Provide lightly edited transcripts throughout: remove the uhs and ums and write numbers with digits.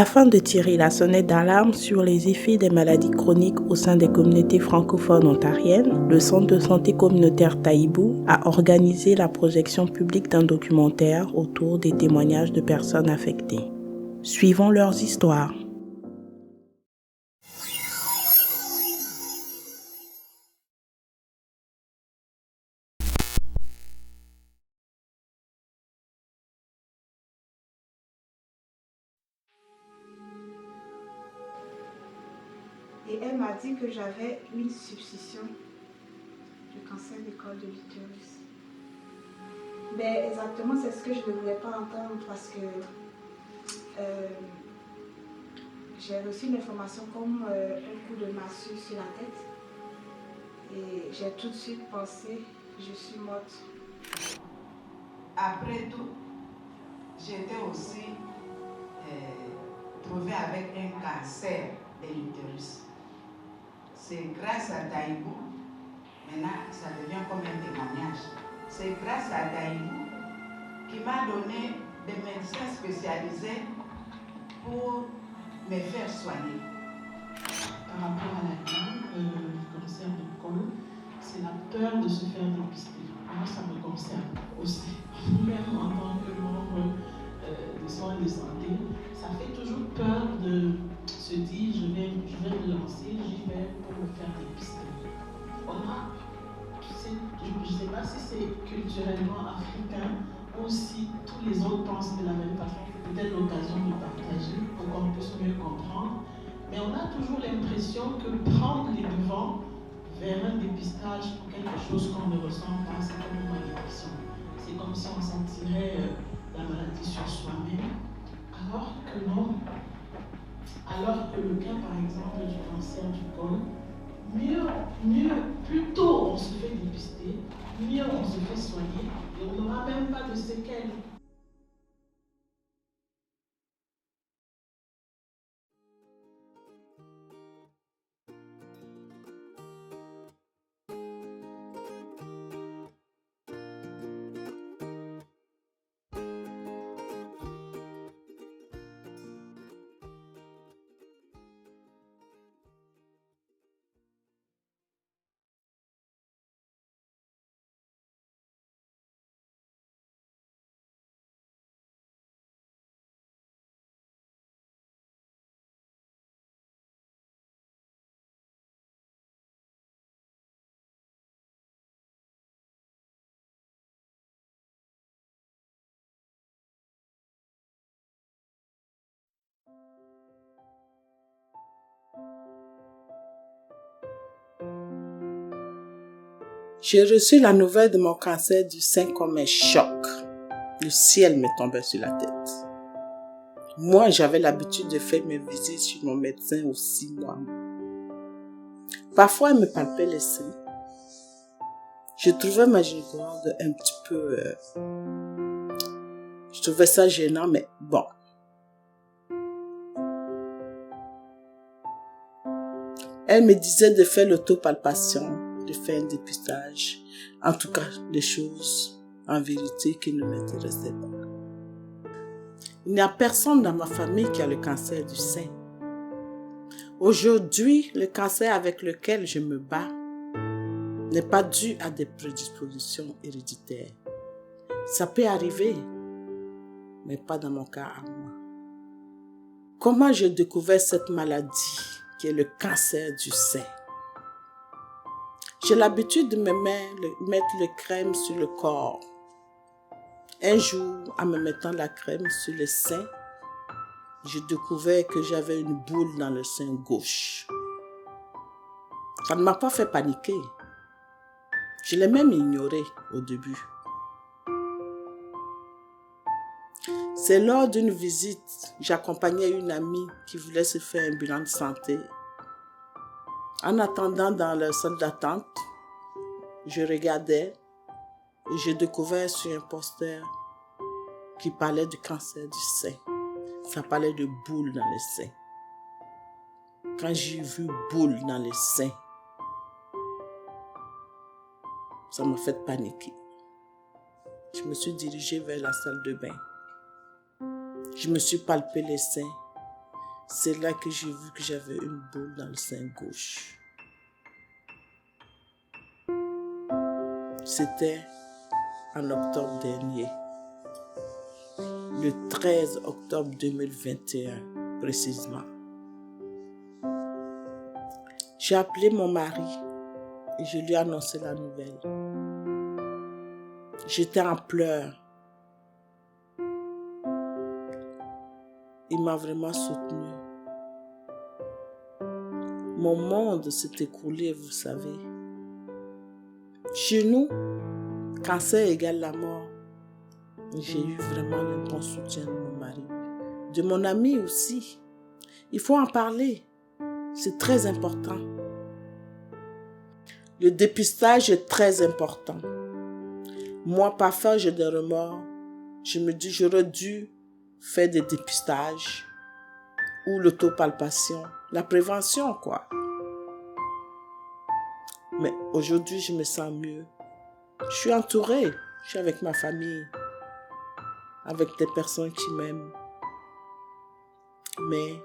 Afin de tirer la sonnette d'alarme sur les effets des maladies chroniques au sein des communautés francophones ontariennes, le Centre de santé communautaire Taïbou a organisé la projection publique d'un documentaire autour des témoignages de personnes affectées. Suivons leurs histoires. Et elle m'a dit que j'avais une suspicion du cancer du col de l'utérus. Mais exactement, c'est ce que je ne voulais pas entendre parce que j'ai reçu l'information comme un coup de massue sur la tête. Et j'ai tout de suite pensé, je suis morte. Après tout, j'étais aussi trouvée avec un cancer de l'utérus. C'est grâce à Taïbou, maintenant ça devient comme un témoignage. C'est grâce à Taïbou qui m'a donné des médecins spécialisés pour me faire soigner. Par rapport à la dame, le cancer du col, c'est la peur de se faire dépister. Moi, ça me concerne aussi. Même en tant que membre des soins de santé, ça fait toujours peur de se dire je vais me lancer, j'y vais pour me faire dépister. Je ne sais pas si c'est culturellement africain ou si tous les autres pensent de la même façon. C'est peut-être l'occasion de partager pour qu'on puisse mieux comprendre. Mais on a toujours l'impression que prendre les devants vers un dépistage pour quelque chose qu'on ne ressent pas, c'est comme une malédiction. C'est comme si on sentirait la maladie sur soi-même, alors que non. Alors que le cas, par exemple, du cancer du col, plus tôt on se fait dépister, mieux on se fait soigner et on n'aura même pas de séquelles. J'ai reçu la nouvelle de mon cancer du sein comme un choc. Le ciel me tombait sur la tête. Moi, j'avais l'habitude de faire mes visites chez mon médecin aux 6 mois. Parfois, elle me palpait les seins. Je trouvais ma gynécologue un petit peu... Je trouvais ça gênant, mais bon. Elle me disait de faire l'autopalpation, de faire un dépistage. En tout cas, des choses, en vérité, qui ne m'intéressaient pas. Il n'y a personne dans ma famille qui a le cancer du sein. Aujourd'hui, le cancer avec lequel je me bats n'est pas dû à des prédispositions héréditaires. Ça peut arriver, mais pas dans mon cas à moi. Comment j'ai découvert cette maladie qui est le cancer du sein? J'ai l'habitude de mettre le crème sur le corps. Un jour, en me mettant la crème sur le sein, j'ai découvert que j'avais une boule dans le sein gauche. Ça ne m'a pas fait paniquer. Je l'ai même ignoré au début. C'est lors d'une visite, j'accompagnais une amie qui voulait se faire un bilan de santé. En attendant dans la salle d'attente, je regardais et j'ai découvert sur un poster qui parlait du cancer du sein. Ça parlait de boules dans le sein. Quand j'ai vu boules dans le sein, ça m'a fait paniquer. Je me suis dirigée vers la salle de bain. Je me suis palpé les seins. c'est là que j'ai vu que j'avais une boule dans le sein gauche. C'était en octobre dernier, le 13 octobre 2021 précisément. J'ai appelé mon mari et je lui ai annoncé la nouvelle. J'étais en pleurs. Il m'a vraiment soutenue. Mon monde s'est écroulé, vous savez. Chez nous, cancer égale la mort. J'ai eu vraiment le bon soutien de mon mari, de mon ami aussi. Il faut en parler. C'est très important. Le dépistage est très important. Moi, parfois, j'ai des remords. Je me dis, j'aurais dû faire des dépistages ou l'autopalpation, la prévention, quoi. Mais aujourd'hui, je me sens mieux. Je suis entourée. Je suis avec ma famille, avec des personnes qui m'aiment. Mais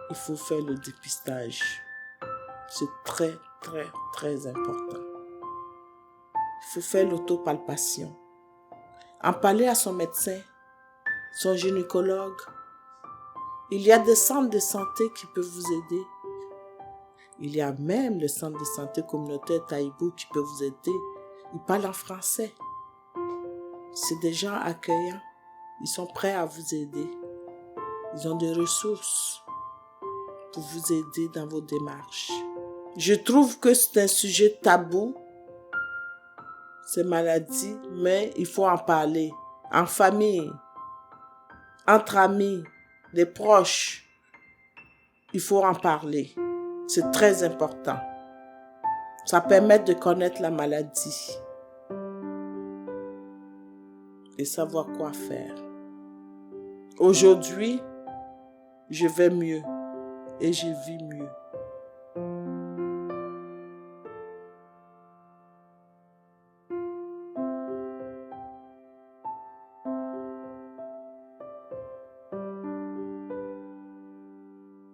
il faut faire le dépistage. C'est très, très, très important. Il faut faire l'autopalpation. En parler à son médecin, son gynécologue. Il y a des centres de santé qui peuvent vous aider. Il y a même le centre de santé communautaire Taïbou qui peut vous aider. Ils parlent en français. C'est des gens accueillants. Ils sont prêts à vous aider. Ils ont des ressources pour vous aider dans vos démarches. Je trouve que c'est un sujet tabou, ces maladies, mais il faut en parler. En famille, entre amis, les proches, il faut en parler. C'est très important. Ça permet de connaître la maladie et savoir quoi faire. Aujourd'hui, je vais mieux et je vis mieux.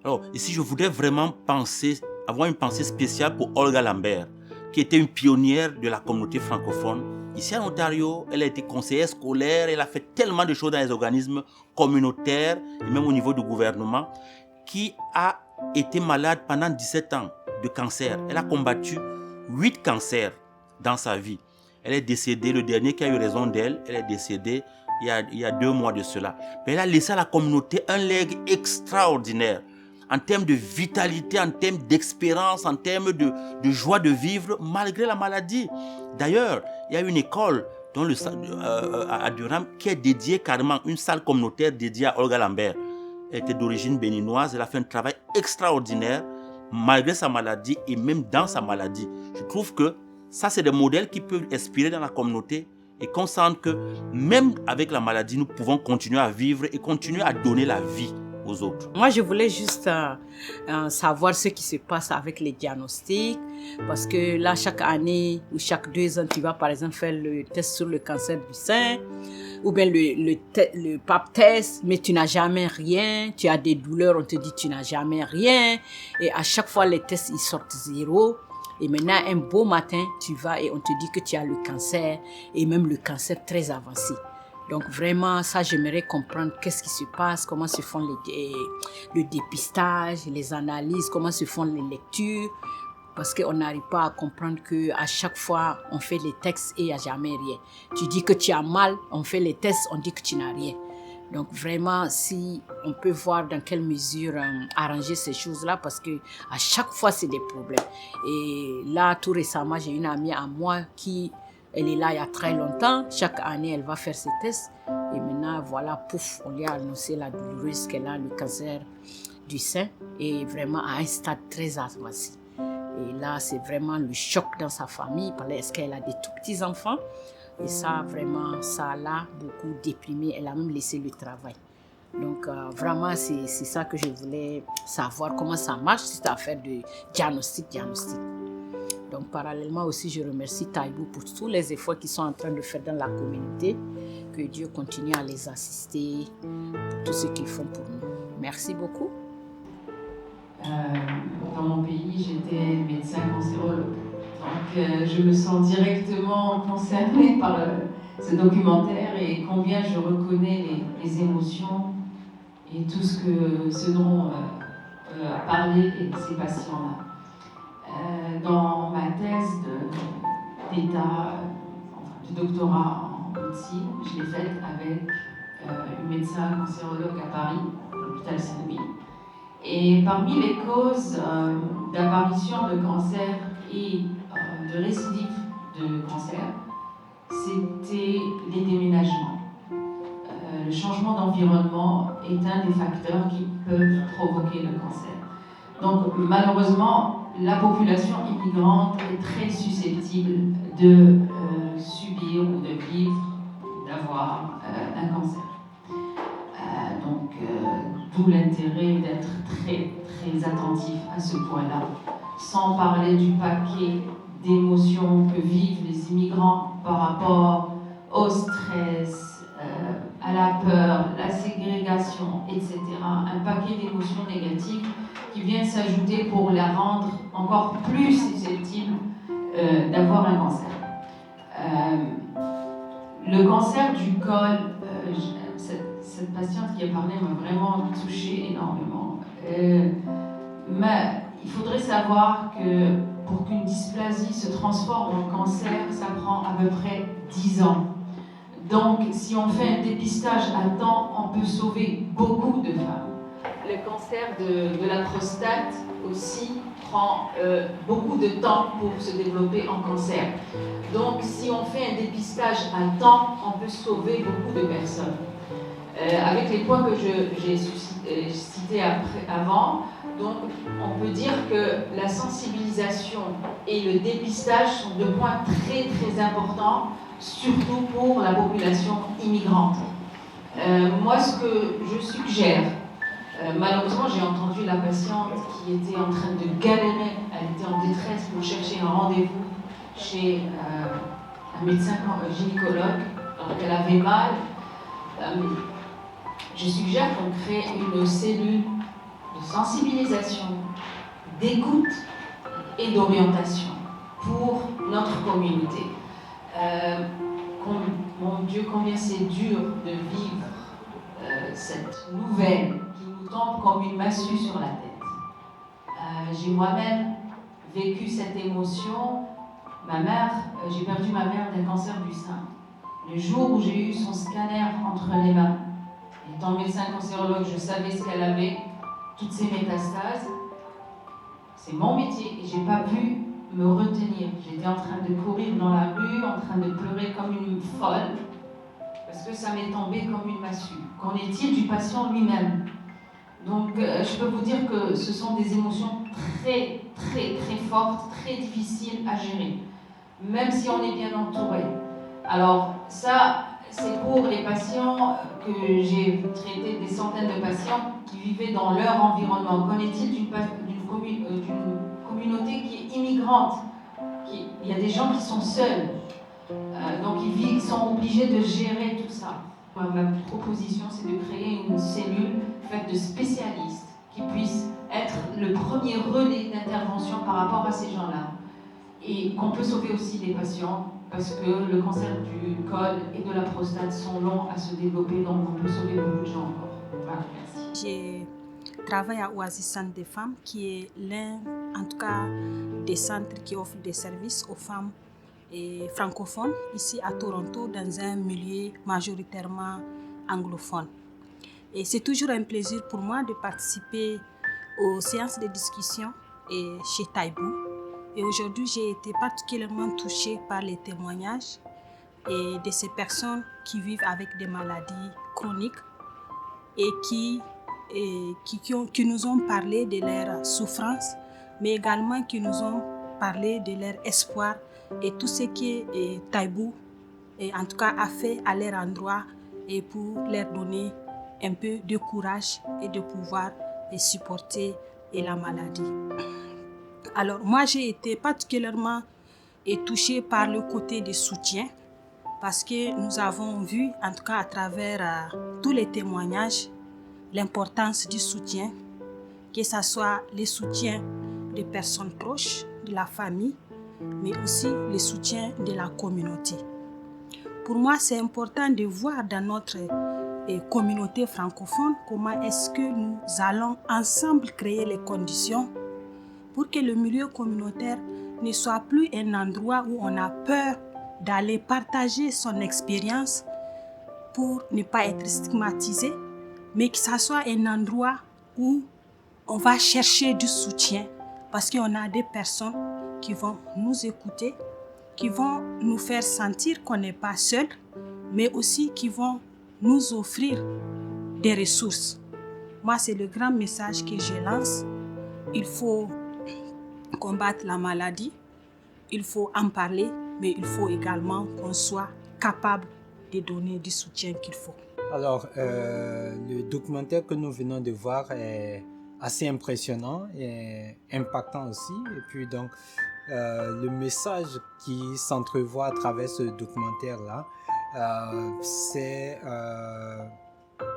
Alors, ici, je voudrais vraiment avoir une pensée spéciale pour Olga Lambert, qui était une pionnière de la communauté francophone. Ici en Ontario, elle a été conseillère scolaire, elle a fait tellement de choses dans les organismes communautaires et même au niveau du gouvernement, qui a été malade pendant 17 ans de cancer. Elle a combattu 8 cancers dans sa vie. Elle est décédée, le dernier qui a eu raison d'elle, elle est décédée il y a 2 mois de cela. Mais elle a laissé à la communauté un legs extraordinaire en termes de vitalité, en termes d'expérience, en termes de joie de vivre malgré la maladie. D'ailleurs, il y a une école à Durham qui est dédiée carrément, une salle communautaire dédiée à Olga Lambert. Elle était d'origine béninoise, elle a fait un travail extraordinaire malgré sa maladie et même dans sa maladie. Je trouve que ça, c'est des modèles qui peuvent inspirer dans la communauté et qu'on sente que même avec la maladie, nous pouvons continuer à vivre et continuer à donner la vie aux autres. Moi, je voulais juste savoir ce qui se passe avec les diagnostics, parce que là, chaque année ou chaque 2 ans, tu vas par exemple faire le test sur le cancer du sein, ou bien le pap test, mais tu n'as jamais rien, tu as des douleurs, on te dit tu n'as jamais rien, et à chaque fois les tests ils sortent 0. Et maintenant, un beau matin, tu vas et on te dit que tu as le cancer, et même le cancer très avancé. Donc vraiment, ça, j'aimerais comprendre qu'est-ce qui se passe, comment se font le dépistage, les analyses, comment se font les lectures, parce qu'on n'arrive pas à comprendre qu'à chaque fois, on fait les tests et il n'y a jamais rien. Tu dis que tu as mal, on fait les tests, on dit que tu n'as rien. Donc vraiment, si on peut voir dans quelle mesure arranger ces choses-là, parce que à chaque fois, c'est des problèmes. Et là, tout récemment, j'ai une amie à moi qui... Elle est là il y a très longtemps. Chaque année, elle va faire ses tests. Et maintenant, voilà, pouf, on lui a annoncé la douloureuse qu'elle a, le cancer du sein. Et vraiment à un stade très avancé. Et là, c'est vraiment le choc dans sa famille. Parce qu'elle a des tout petits enfants. Et ça, vraiment, ça l'a beaucoup déprimée. Elle a même laissé le travail. Donc, vraiment, c'est ça que je voulais savoir. Comment ça marche, cette affaire de diagnostic. Donc, parallèlement aussi, je remercie Taïbou pour tous les efforts qu'ils sont en train de faire dans la communauté. Que Dieu continue à les assister pour tout ce qu'ils font pour nous. Merci beaucoup. Dans mon pays, j'étais médecin cancérologue. Donc, je me sens directement concernée par ce documentaire et combien je reconnais les émotions et tout ce dont a parlé ces patients-là. Dans ma thèse d'état, de doctorat en médecine, je l'ai faite avec une médecin cancérologue à Paris, à l'hôpital Saint-Louis. Et parmi les causes d'apparition de cancer et de récidive de cancer, c'était les déménagements. Le changement d'environnement est un des facteurs qui peuvent provoquer le cancer. Donc malheureusement, la population immigrante est très susceptible de subir ou de vivre, d'avoir un cancer. D'où l'intérêt d'être très, très attentif à ce point-là, sans parler du paquet d'émotions que vivent les immigrants par rapport au stress, à la peur, la ségrégation, etc. Un paquet d'émotions négatives qui vient s'ajouter pour la rendre encore plus susceptible d'avoir un cancer. Le cancer du col, cette patiente qui a parlé m'a vraiment touchée énormément. Mais il faudrait savoir que pour qu'une dysplasie se transforme en cancer, ça prend à peu près 10 ans. Donc, si on fait un dépistage à temps, on peut sauver beaucoup de femmes. Le cancer de la prostate aussi prend beaucoup de temps pour se développer en cancer. Donc, si on fait un dépistage à temps, on peut sauver beaucoup de personnes. Avec les points que j'ai cités avant, donc on peut dire que la sensibilisation et le dépistage sont deux points très très importants, surtout pour la population immigrante. Moi, ce que je suggère, malheureusement j'ai entendu la patiente qui était en train de galérer, elle était en détresse pour chercher un rendez-vous chez un médecin gynécologue, alors qu'elle avait mal. Je suggère qu'on crée une cellule de sensibilisation, d'écoute et d'orientation pour notre communauté. Mon Dieu, combien c'est dur de vivre cette nouvelle qui nous tombe comme une massue sur la tête. J'ai moi-même vécu cette émotion. J'ai perdu ma mère d'un cancer du sein. Le jour où j'ai eu son scanner entre les mains, étant médecin cancérologue, je savais ce qu'elle avait, toutes ces métastases. C'est mon métier et je n'ai pas pu me retenir. J'étais en train de courir dans la rue, en train de pleurer comme une folle, parce que ça m'est tombé comme une massue. Qu'en est-il du patient lui-même? Donc, je peux vous dire que ce sont des émotions très, très, très fortes, très difficiles à gérer, même si on est bien entouré. Alors, ça, c'est pour les patients que j'ai traité, des centaines de patients qui vivaient dans leur environnement. Qu'en est-il d'une communauté qui est immigrante? Il y a des gens qui sont seuls, donc ils sont obligés de gérer tout ça. Ma proposition, c'est de créer une cellule faite de spécialistes qui puissent être le premier relais d'intervention par rapport à ces gens-là. Et qu'on peut sauver aussi les patients, parce que le cancer du col et de la prostate sont longs à se développer, donc on peut sauver beaucoup de gens encore. Voilà, merci. Je travaille à Oasis Centre des femmes, qui est l'un, en tout cas, des centres qui offrent des services aux femmes et francophones, ici à Toronto, dans un milieu majoritairement anglophone. Et c'est toujours un plaisir pour moi de participer aux séances de discussion chez Taibou. Et aujourd'hui, j'ai été particulièrement touchée par les témoignages de ces personnes qui vivent avec des maladies chroniques et qui nous ont parlé de leur souffrance, mais également qui nous ont parlé de leur espoir et tout ce que Taibou, en tout cas, a fait à leur endroit et pour leur donner un peu de courage et de pouvoir supporter la maladie. Alors moi, j'ai été particulièrement touchée par le côté du soutien parce que nous avons vu, en tout cas à travers tous les témoignages, l'importance du soutien, que ce soit le soutien des personnes proches, de la famille, mais aussi le soutien de la communauté. Pour moi, c'est important de voir dans notre communauté francophone comment est-ce que nous allons ensemble créer les conditions pour que le milieu communautaire ne soit plus un endroit où on a peur d'aller partager son expérience pour ne pas être stigmatisé, mais que ça soit un endroit où on va chercher du soutien parce qu'on a des personnes qui vont nous écouter, qui vont nous faire sentir qu'on n'est pas seul, mais aussi qui vont nous offrir des ressources. Moi, c'est le grand message que je lance. Il faut combattre la maladie, il faut en parler, mais il faut également qu'on soit capable de donner du soutien qu'il faut. Alors, le documentaire que nous venons de voir est assez impressionnant et impactant aussi. Et puis donc, le message qui s'entrevoit à travers ce documentaire-là, c'est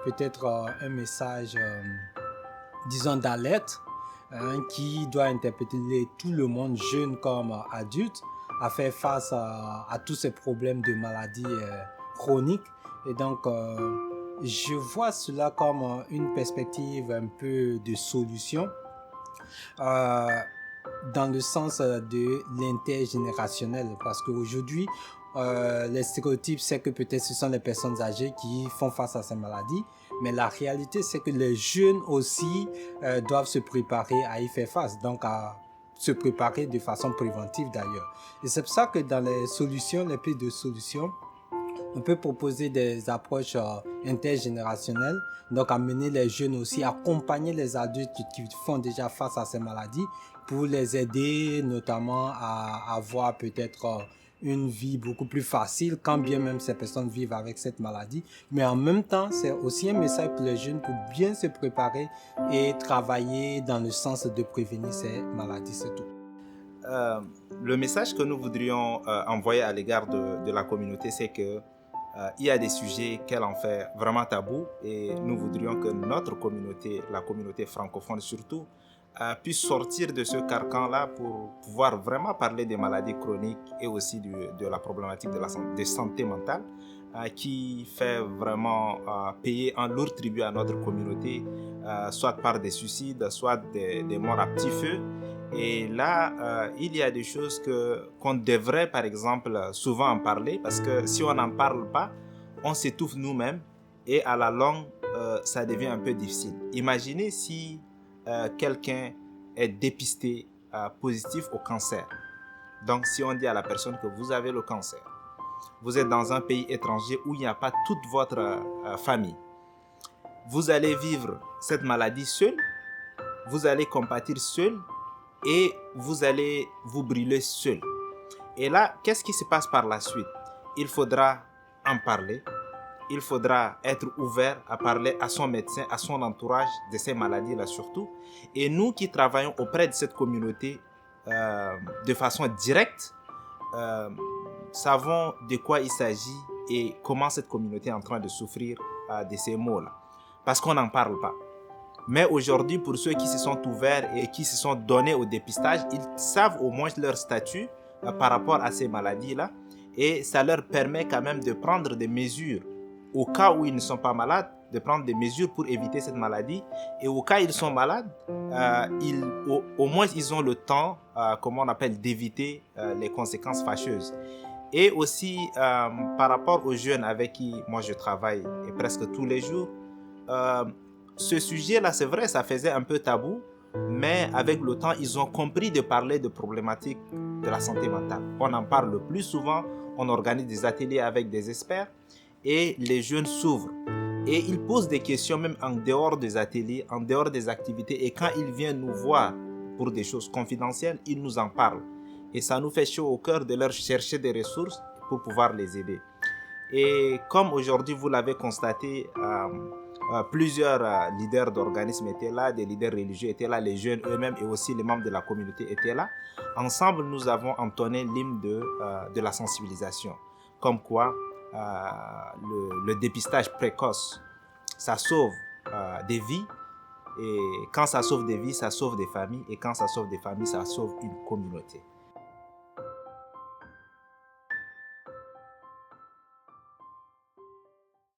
peut-être un message, disons, d'alerte, qui doit interpeller tout le monde, jeunes comme adultes, à faire face à tous ces problèmes de maladies chroniques. Et donc, je vois cela comme une perspective un peu de solution, dans le sens de l'intergénérationnel, parce qu'aujourd'hui, les stéréotypes, c'est que peut-être ce sont les personnes âgées qui font face à ces maladies, mais la réalité, c'est que les jeunes aussi doivent se préparer à y faire face, donc à se préparer de façon préventive d'ailleurs. Et c'est pour ça que dans les solutions, les pistes de solutions, on peut proposer des approches intergénérationnelles, donc amener les jeunes aussi, accompagner les adultes qui font déjà face à ces maladies pour les aider notamment à avoir peut-être une vie beaucoup plus facile quand bien même ces personnes vivent avec cette maladie. Mais en même temps, c'est aussi un message pour les jeunes pour bien se préparer et travailler dans le sens de prévenir ces maladies, c'est tout. Le message que nous voudrions envoyer à l'égard de la communauté, c'est que il y a des sujets qu'elle en fait vraiment tabou et nous voudrions que notre communauté, la communauté francophone surtout, puisse sortir de ce carcan-là pour pouvoir vraiment parler des maladies chroniques et aussi de la problématique de santé mentale qui fait vraiment payer un lourd tribut à notre communauté, soit par des suicides, soit des morts à petit feu. Et là, il y a des choses qu'on devrait, par exemple, souvent en parler, parce que si on n'en parle pas, on s'étouffe nous-mêmes et à la longue, ça devient un peu difficile. Imaginez si quelqu'un est dépisté positif au cancer. Donc, si on dit à la personne que vous avez le cancer, vous êtes dans un pays étranger où il n'y a pas toute votre famille, vous allez vivre cette maladie seul, vous allez compatir seul, et vous allez vous brûler seul. Et là, qu'est-ce qui se passe par la suite? Il faudra en parler. Il faudra être ouvert à parler à son médecin, à son entourage de ces maladies-là surtout. Et nous qui travaillons auprès de cette communauté de façon directe, savons de quoi il s'agit et comment cette communauté est en train de souffrir de ces maux-là. Parce qu'on n'en parle pas. Mais aujourd'hui, pour ceux qui se sont ouverts et qui se sont donnés au dépistage, ils savent au moins leur statut par rapport à ces maladies-là. Et ça leur permet quand même de prendre des mesures au cas où ils ne sont pas malades, de prendre des mesures pour éviter cette maladie. Et au cas où ils sont malades, au moins ils ont le temps, comme on appelle, d'éviter les conséquences fâcheuses. Et aussi, par rapport aux jeunes avec qui moi je travaille et presque tous les jours, ce sujet-là, c'est vrai, ça faisait un peu tabou, mais avec le temps, ils ont compris de parler de problématiques de la santé mentale. On en parle le plus souvent, on organise des ateliers avec des experts et les jeunes s'ouvrent. Et ils posent des questions même en dehors des ateliers, en dehors des activités. Et quand ils viennent nous voir pour des choses confidentielles, ils nous en parlent. Et ça nous fait chaud au cœur de leur chercher des ressources pour pouvoir les aider. Et comme aujourd'hui, vous l'avez constaté, plusieurs leaders d'organismes étaient là, des leaders religieux étaient là, les jeunes eux-mêmes et aussi les membres de la communauté étaient là. Ensemble, nous avons entonné l'hymne de la sensibilisation. Comme quoi, le dépistage précoce, ça sauve des vies. Et quand ça sauve des vies, ça sauve des familles. Et quand ça sauve des familles, ça sauve une communauté.